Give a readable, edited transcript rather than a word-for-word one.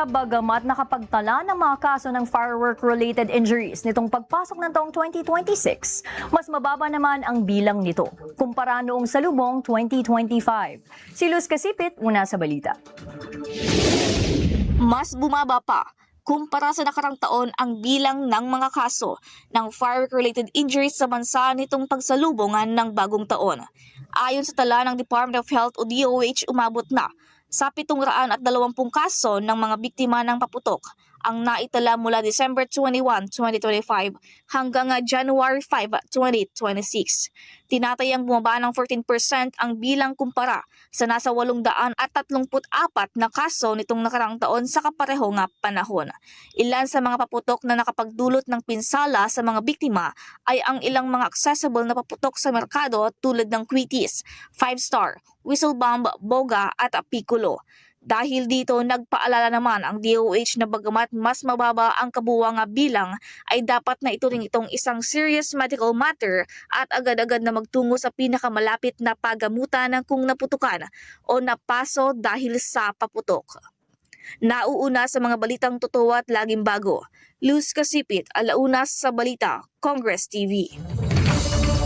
bagamat nakapagtala ng mga kaso ng firework-related injuries nitong pagpasok ng taong 2026, mas mababa naman ang bilang nito kumpara noong salubong 2025. Si Luz Casipit, una sa balita. Mas bumaba pa kumpara sa nakarang taon ang bilang ng mga kaso ng firework-related injuries sa bansa nitong pagsalubungan ng bagong taon. Ayon sa tala ng Department of Health o DOH, umabot na sa 720 kaso ng mga biktima ng paputok ang naitala mula December 21, 2025 hanggang January 5, 2026. Tinatayang bumaba ng 14% ang bilang kumpara sa nasa 834 na kaso nitong nakarang taon sa kaparehong panahon. Ilan sa mga paputok na nakapagdulot ng pinsala sa mga biktima ay ang ilang mga accessible na paputok sa merkado tulad ng Quitis, 5-star, whistle bomb, boga at piccolo. Dahil dito, nagpaalala naman ang DOH na bagamat mas mababa ang kabuwang bilang, ay dapat na ituring itong isang serious medical matter at agad-agad na magtungo sa pinakamalapit na pagamutan kung naputukan o napaso dahil sa paputok. Nauuna sa mga balitang totoo at laging bago. Luz Casipit, alauna sa balita, Congress TV.